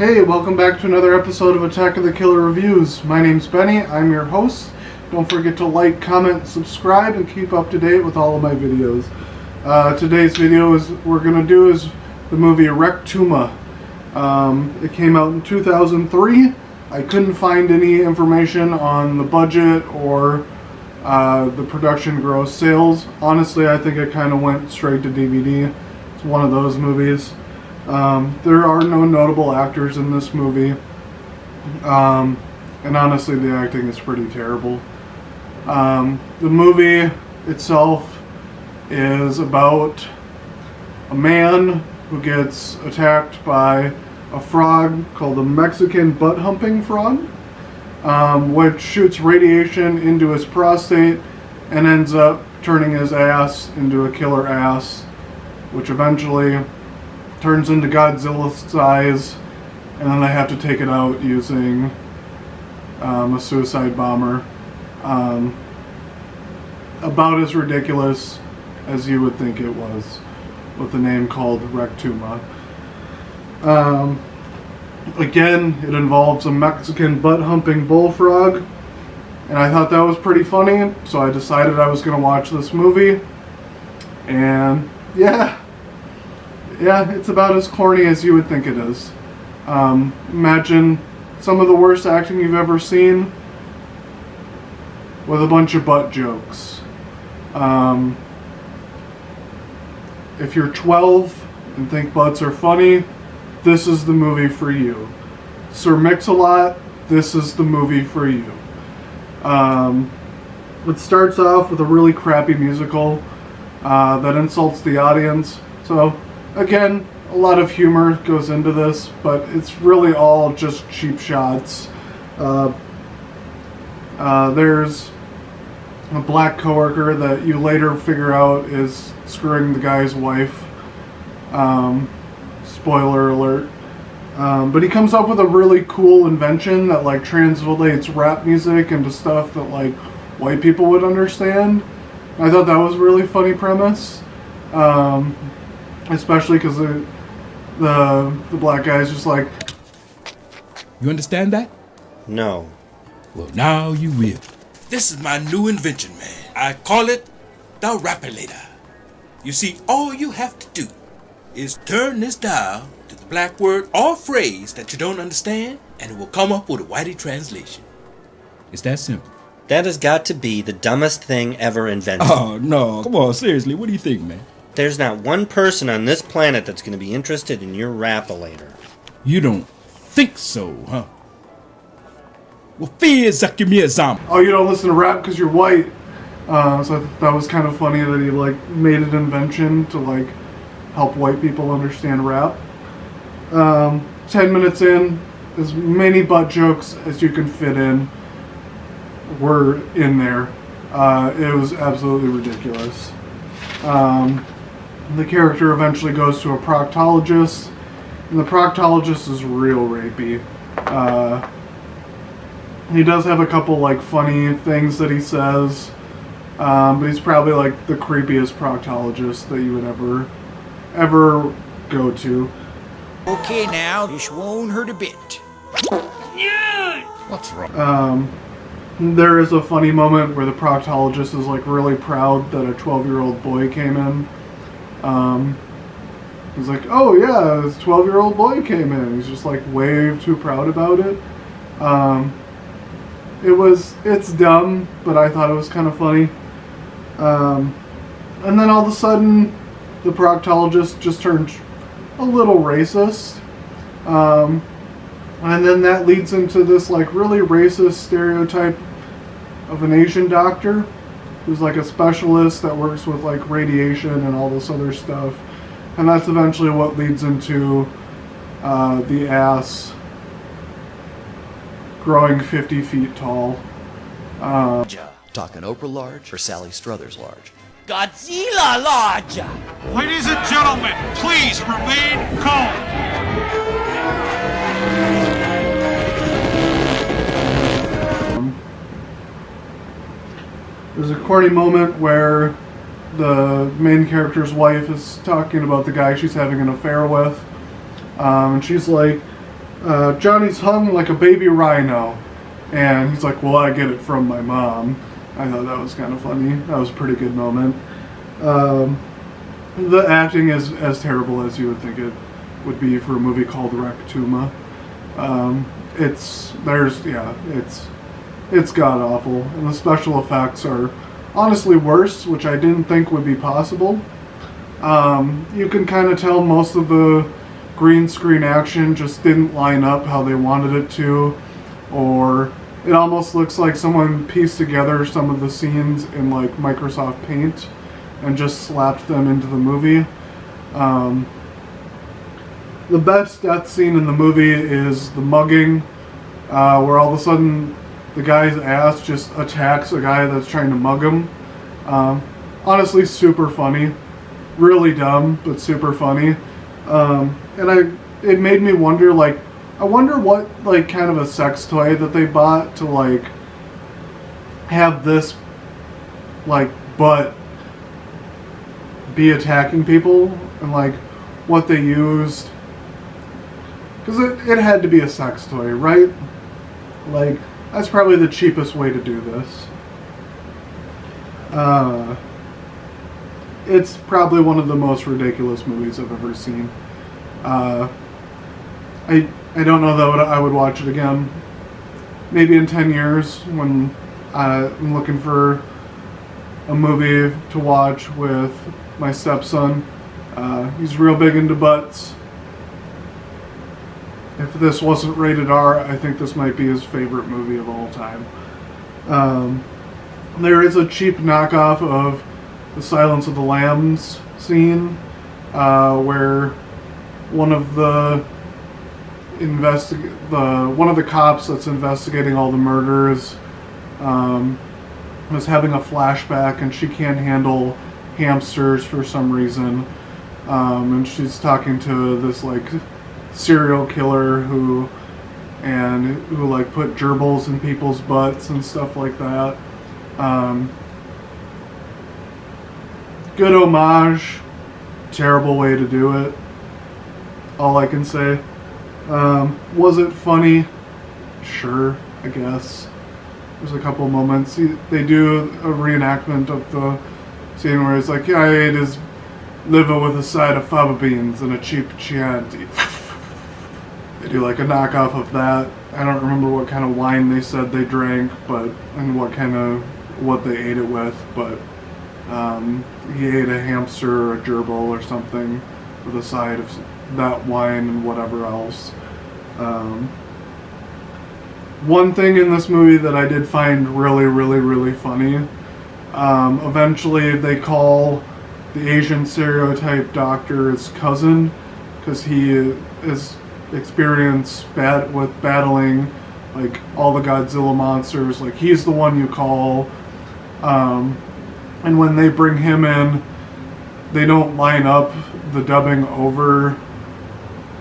Hey, welcome back to another episode of Attack of the Killer Reviews. My name's Benny, I'm your host. Don't forget to like, comment, subscribe, and keep up to date with all of my videos. Today's video we're going to do is the movie Rectuma. It came out in 2003. I couldn't find any information on the budget or the production gross sales. Honestly, I think it kind of went straight to DVD. It's one of those movies. There are no notable actors in this movie, and honestly the acting is pretty terrible. The movie itself is about a man who gets attacked by a frog called the Mexican Butt-Humping Frog, which shoots radiation into his prostate and ends up turning his ass into a killer ass, which eventually turns into Godzilla size, and then they have to take it out using a suicide bomber. About as ridiculous as you would think it was, with the name called Rectuma. Again, it involves a Mexican butt-humping bullfrog, and I thought that was pretty funny, so I decided I was going to watch this movie, and yeah, it's about as corny as you would think it is. Imagine some of the worst acting you've ever seen with a bunch of butt jokes. If you're 12 and think butts are funny, this is the movie for you. Sir Mix-a-Lot, this is the movie for you. It starts off with a really crappy musical that insults the audience. So, again, a lot of humor goes into this, but it's really all just cheap shots. There's a black coworker that you later figure out is screwing the guy's wife. Spoiler alert. But he comes up with a really cool invention that like translates rap music into stuff that like white people would understand. I thought that was a really funny premise. Especially because the black guy's just like, you understand that? No. Well, now you will. This is my new invention, man. I call it the Rappulator. You see, all you have to do is turn this dial to the black word or phrase that you don't understand, and it will come up with a whitey translation. It's that simple. That has got to be the dumbest thing ever invented. Oh, no. Come on, seriously. What do you think, man? There's not one person on this planet that's going to be interested in your Rappulator. You don't think so, huh? Well, give me a zombie. oh, you don't listen to rap because you're white. So I thought that was kind of funny that he like made an invention to like help white people understand rap. 10 minutes in, as many butt jokes as you can fit in were in there. It was absolutely ridiculous. The character eventually goes to a proctologist, and the proctologist is real rapey. He does have a couple like funny things that he says, but he's probably like the creepiest proctologist that you would ever go to. Okay, now this won't hurt a bit. What's wrong? There is a funny moment where the proctologist is like really proud that a 12-year-old boy came in. He's like, oh yeah, this 12-year-old boy came in. He's just like way too proud about it. It's dumb, but I thought it was kind of funny. And then all of a sudden, the proctologist just turned a little racist. And then that leads into this like really racist stereotype of an Asian doctor who's like a specialist that works with like radiation and all this other stuff. And that's eventually what leads into the ass growing 50 feet tall. Talking Oprah large or Sally Struthers large? Godzilla large! Ladies and gentlemen, please remain calm. There's a corny moment where the main character's wife is talking about the guy she's having an affair with. And she's like, Johnny's hung like a baby rhino. And he's like, well, I get it from my mom. I thought that was kind of funny. That was a pretty good moment. The acting is as terrible as you would think it would be for a movie called Rectuma. It's god awful, and the special effects are honestly worse, which I didn't think would be possible. You can kind of tell most of the green screen action just didn't line up how they wanted it to, or it almost looks like someone pieced together some of the scenes in like Microsoft Paint and just slapped them into the movie. The best death scene in the movie is the mugging, where all of a sudden the guy's ass just attacks a guy that's trying to mug him. Honestly, super funny. Really dumb, but super funny. It made me wonder, like, I wonder what, like, kind of a sex toy that they bought to, like, have this, like, butt be attacking people, and, like, what they used. Because it had to be a sex toy, right? Like, that's probably the cheapest way to do this. It's probably one of the most ridiculous movies I've ever seen. I don't know that I would watch it again. Maybe in 10 years when I'm looking for a movie to watch with my stepson. He's real big into butts. If this wasn't rated R, I think this might be his favorite movie of all time. There is a cheap knockoff of the Silence of the Lambs scene, where one of the cops that's investigating all the murders was having a flashback, and she can't handle hamsters for some reason, and she's talking to this like serial killer who like put gerbils in people's butts and stuff like that. Good homage, terrible way to do it. All I can say. Was it funny? Sure, I guess. There's a couple moments. They do a reenactment of the scene where it's like, yeah, I ate his liver with a side of fava beans and a cheap Chianti. They do like a knockoff of that. I don't remember what kind of wine they said they drank, and what they ate it with, but he ate a hamster or a gerbil or something with a side of that wine and whatever else. One thing in this movie that I did find really, really, really funny, eventually they call the Asian stereotype doctor his cousin, because he is experienced with battling like all the Godzilla monsters. Like, he's the one you call, and when they bring him in, they don't line up the dubbing over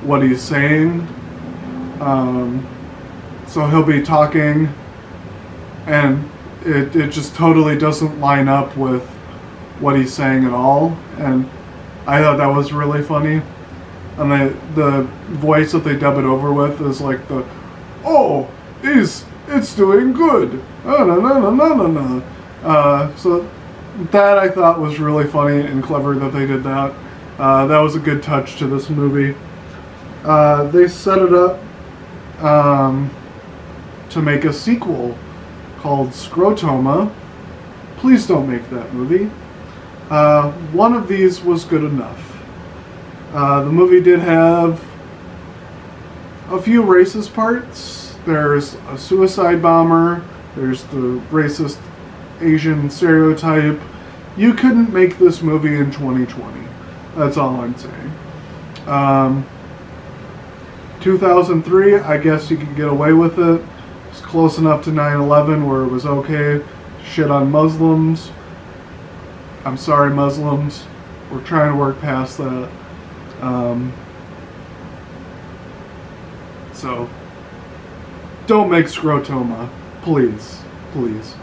what he's saying. So he'll be talking and it just totally doesn't line up with what he's saying at all. And I thought that was really funny. And the voice that they dub it over with is like it's doing good. So that I thought was really funny and clever that they did that. That was a good touch to this movie. They set it up to make a sequel called Scrotoma. Please don't make that movie. One of these was good enough. The movie did have a few racist parts. There's a suicide bomber. There's the racist Asian stereotype. You couldn't make this movie in 2020. That's all I'm saying. 2003, I guess you could get away with it. It's close enough to 9/11 where it was okay. Shit on Muslims. I'm sorry, Muslims. We're trying to work past that. So, don't make Scrotoma. Please. Please.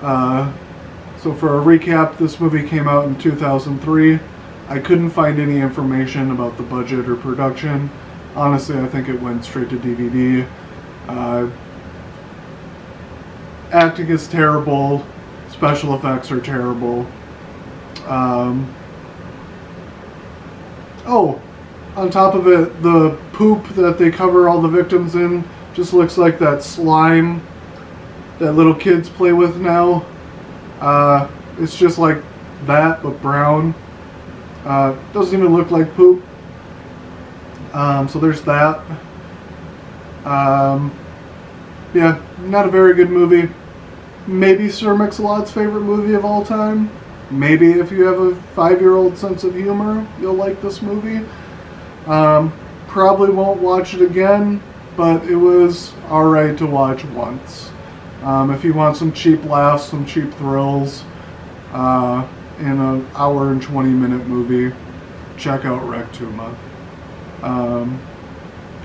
So for a recap, this movie came out in 2003. I couldn't find any information about the budget or production. Honestly, I think it went straight to DVD. Acting is terrible. Special effects are terrible. Oh, on top of it, the poop that they cover all the victims in just looks like that slime that little kids play with now. It's just like that, but brown. Doesn't even look like poop. So there's that. Yeah, not a very good movie. Maybe Sir Mix-a-Lot's favorite movie of all time. Maybe if you have a 5-year-old sense of humor, you'll like this movie. Probably won't watch it again, but it was alright to watch once. If you want some cheap laughs, some cheap thrills, in an hour and 20-minute movie, check out Rectuma.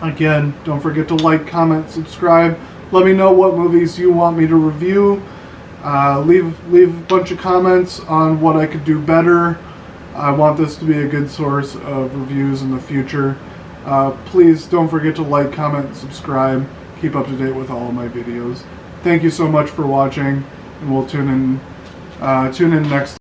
Again, don't forget to like, comment, subscribe. Let me know what movies you want me to review. Leave a bunch of comments on what I could do better. I want this to be a good source of reviews in the future. Please don't forget to like, comment, and subscribe. Keep up to date with all of my videos. Thank you so much for watching, and we'll tune in next